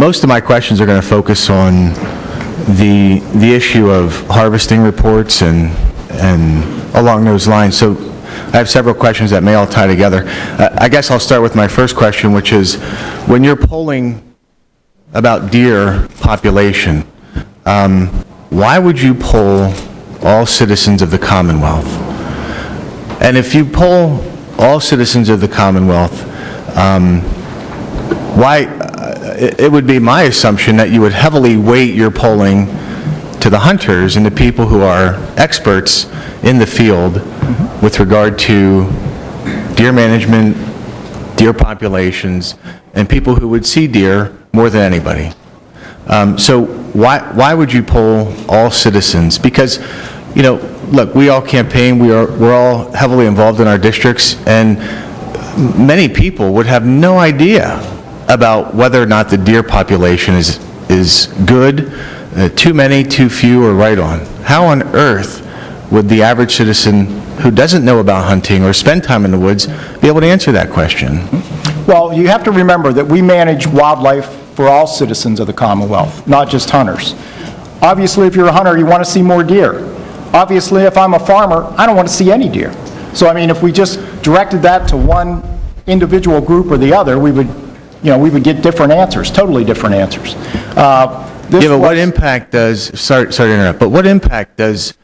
most of my questions are going to focus on the issue of harvesting reports and along those lines. So I have several questions that may all tie together. I guess I'll start with my first question, which is, when you're polling about deer population, why would you poll all citizens of the Commonwealth? And if you poll all citizens of the Commonwealth, it would be my assumption that you would heavily weight your polling to the hunters and the people who are experts in the field with regard to deer management, deer populations, and people who would see deer more than anybody. So why would you poll all citizens? Because, you know, look, we all campaign, we're all heavily involved in our districts, and many people would have no idea about whether or not the deer population is good, too many, too few, or right on. How on earth would the average citizen who doesn't know about hunting or spend time in the woods be able to answer that question? Well, you have to remember that we manage wildlife for all citizens of the Commonwealth, not just hunters. Obviously, if you're a hunter, you want to see more deer. Obviously, if I'm a farmer, I don't want to see any deer. So, I mean, if we just directed that to one individual group or the other, we would get different answers, totally different answers. But what impact does, sorry to interrupt, but what impact does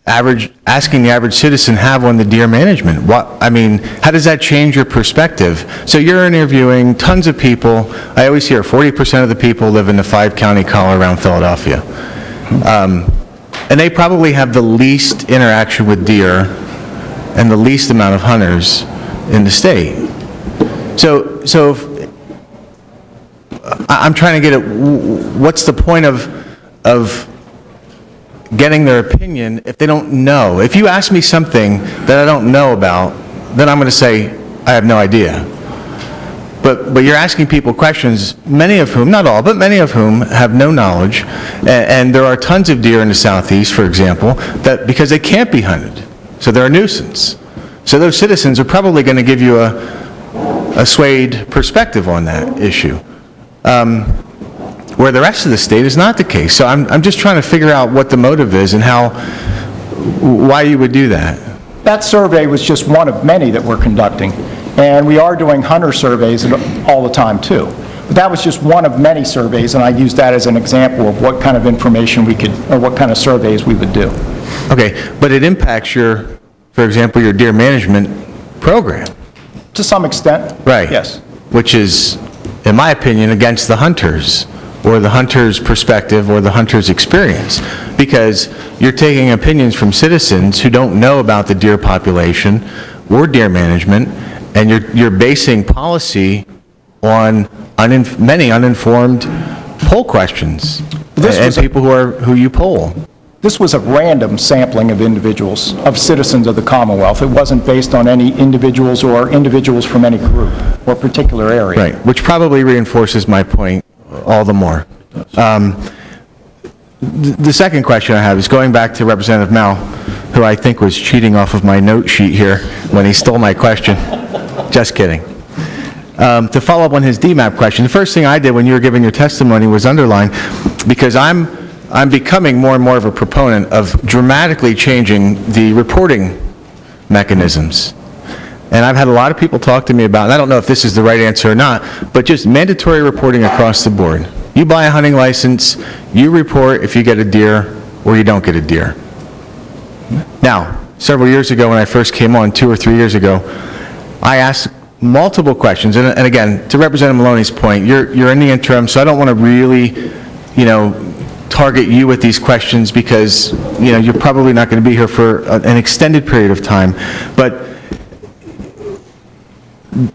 asking the average citizen have on the deer management? How does that change your perspective? So you're interviewing tons of people. I always hear 40% of the people live in the 5-county collar around Philadelphia. And they probably have the least interaction with deer and the least amount of hunters in the state. So I'm trying to get at what's the point of getting their opinion if they don't know. If you ask me something that I don't know about, then I'm going to say, I have no idea. But you're asking people questions, many of whom, not all, but many of whom have no knowledge, and there are tons of deer in the southeast, for example, that because they can't be hunted, so they're a nuisance. So those citizens are probably going to give you a swayed perspective on that issue. Where the rest of the state is not the case. So I'm just trying to figure out what the motive is and why you would do that. That survey was just one of many that we're conducting, and we are doing hunter surveys all the time too. But that was just one of many surveys, and I used that as an example of what kind of information or what kind of surveys we would do. Okay, but it impacts for example, your deer management program. To some extent. Right. Yes. Which is, in my opinion, against the hunters, or the hunter's perspective, or the hunter's experience, because you're taking opinions from citizens who don't know about the deer population or deer management, and you're basing policy on many uninformed poll questions and people who you poll. This was a random sampling of individuals, of citizens of the Commonwealth. It wasn't based on any individuals or individuals from any group or particular area. Right, which probably reinforces my point all the more. The second question I have is going back to Representative Mao, who I think was cheating off of my note sheet here when he stole my question. Just kidding. To follow up on his DMAP question, the first thing I did when you were giving your testimony was underline, because I'm becoming more and more of a proponent of dramatically changing the reporting mechanisms. And I've had a lot of people talk to me about, and I don't know if this is the right answer or not, but just mandatory reporting across the board. You buy a hunting license, you report if you get a deer or you don't get a deer. Now, several years ago when I first came on, 2 or 3 years ago, I asked multiple questions, and again, to Representative Maloney's point, you're in the interim, so I don't want to really, target you with these questions because, you're probably not going to be here for an extended period of time, but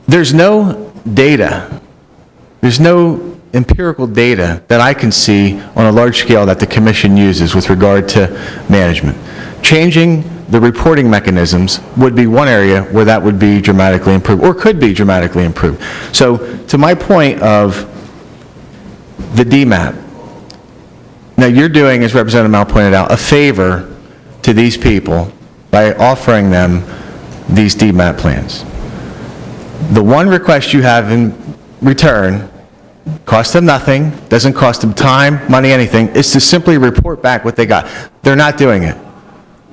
there's no data, there's no empirical data that I can see on a large scale that the Commission uses with regard to management. Changing the reporting mechanisms would be one area where that would be dramatically improved, or could be dramatically improved. So, to my point of the DMAP, now you're doing, as Representative Mao pointed out, a favor to these people by offering them these DMAP plans. The one request you have in return Cost them nothing, doesn't cost them time, money, anything, is to simply report back what they got. They're not doing it.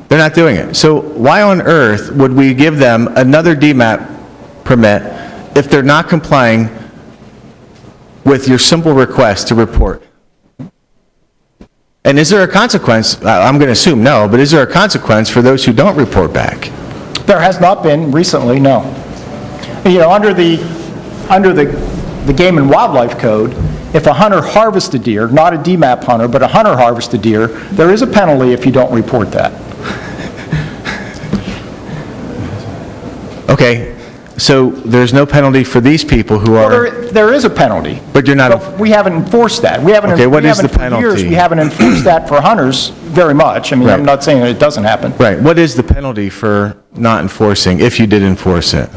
They're not doing it. So why on earth would we give them another DMAP permit if they're not complying with your simple request to report? And is there a consequence? I'm going to assume no, but is there a consequence for those who don't report back? There has not been recently, no. You know, under the Game and Wildlife Code, if a hunter harvests a deer, not a DMAP hunter, but a hunter harvests a deer, there is a penalty if you don't report that. Okay, so there's no penalty for these people who are... Well, there is a penalty. But you're not... But we haven't enforced that. We haven't. Okay, what we is the haven't for years, penalty? we haven't enforced that for hunters very much. I mean, I'm Right. not saying that it doesn't happen. Right, what is the penalty for not enforcing, if you did enforce it?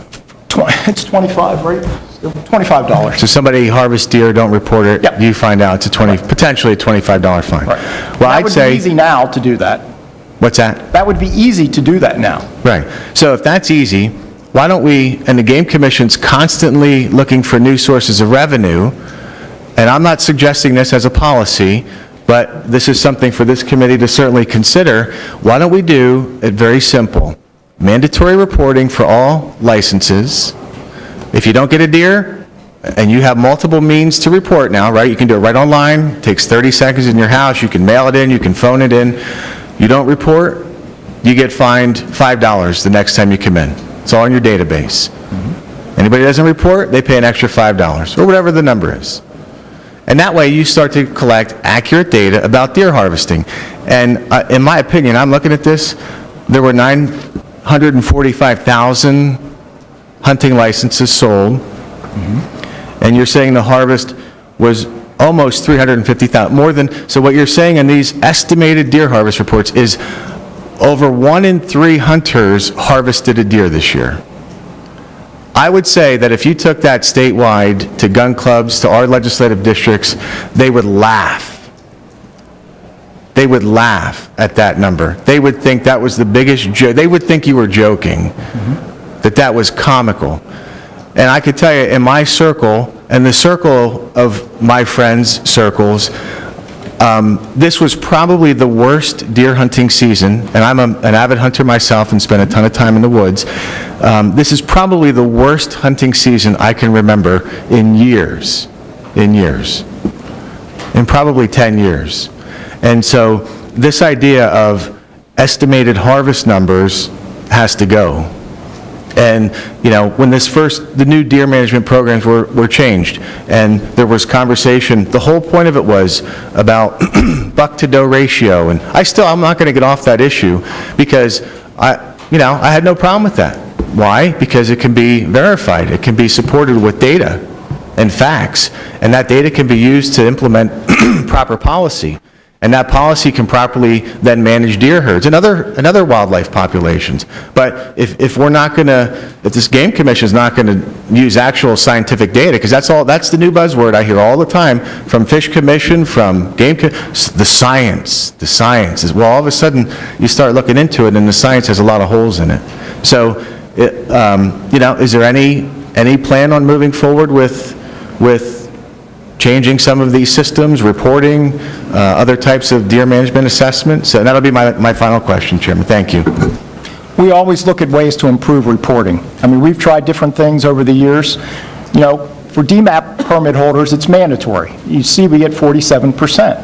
It's 25, right? $25. So somebody harvests deer, don't report it, Yep. you find out, it's a potentially a $25 fine. Right. Well, That I'd would be say... easy now to do that. What's that? That would be easy to do that now. Right. So if that's easy, why don't we, and the Game Commission's constantly looking for new sources of revenue, and I'm not suggesting this as a policy, but this is something for this committee to certainly consider, why don't we do it very simple? Mandatory reporting for all licenses. If you don't get a deer, and you have multiple means to report now, right? You can do it right online, it takes 30 seconds in your house, you can mail it in, you can phone it in. You don't report, you get fined $5 the next time you come in. It's all in your database. Anybody that doesn't report, they pay an extra $5, or whatever the number is. And that way, you start to collect accurate data about deer harvesting. And in my opinion, I'm looking at this, there were 945,000 hunting licenses sold, and you're saying the harvest was almost 350,000, more than, so what you're saying in these estimated deer harvest reports is over 1 in 3 hunters harvested a deer this year. I would say that if you took that statewide to gun clubs, to our legislative districts, they would laugh. They would laugh at that number. They would think that was the biggest joke. They would think you were joking, that that was comical. And I could tell you, in my circle, and the circle of my friends' circles, this was probably the worst deer hunting season, and I'm an avid hunter myself and spend a ton of time in the woods. This is probably the worst hunting season I can remember in years, in probably 10 years. And so this idea of estimated harvest numbers has to go. And, you know, when the new deer management programs were changed, and there was conversation, the whole point of it was about buck-to-doe ratio, and I'm not going to get off that issue, because I had no problem with that. Why? Because it can be verified, it can be supported with data and facts, and that data can be used to implement proper policy. And that policy can properly then manage deer herds and other wildlife populations. But if this Game Commission is not going to use actual scientific data, because that's the new buzzword I hear all the time from Fish Commission, from the science is, well, all of a sudden you start looking into it and the science has a lot of holes in it. So, is there any plan on moving forward with changing some of these systems, reporting, other types of deer management assessments? And that'll be my final question, Chairman. Thank you. We always look at ways to improve reporting. I mean, we've tried different things over the years. You know, for DMAP permit holders, it's mandatory. You see, we get 47%.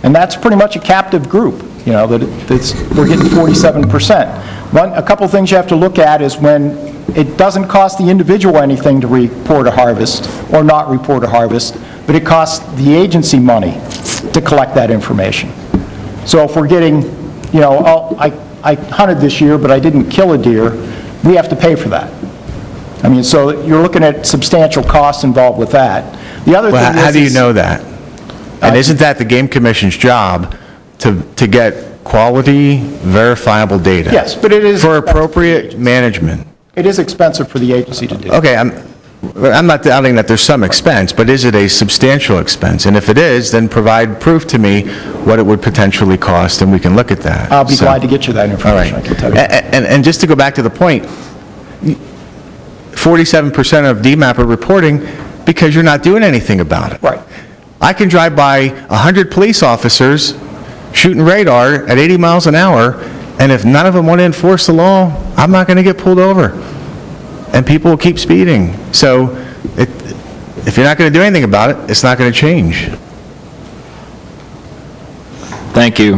And that's pretty much a captive group, you know, we're getting 47%. A couple things you have to look at is when it doesn't cost the individual anything to report a harvest or not report a harvest, but it costs the agency money to collect that information. So if we're getting, you know, I hunted this year, but I didn't kill a deer, we have to pay for that. I mean, so you're looking at substantial costs involved with that. The other thing is... How do you know that? And isn't that the Game Commission's job to get quality, verifiable data? Yes, but it is... For appropriate management. It is expensive for the agency to do. Okay, I'm not doubting that there's some expense, but is it a substantial expense? And if it is, then provide proof to me what it would potentially cost, and we can look at that. I'll be glad to get you that All information, right. I can tell you. And just to go back to the point, 47% of DMAP are reporting because you're not doing anything about it. Right. I can drive by 100 police officers shooting radar at 80 miles an hour, and if none of them want to enforce the law, I'm not going to get pulled over. And people will keep speeding. So if you're not going to do anything about it, it's not going to change. Thank you.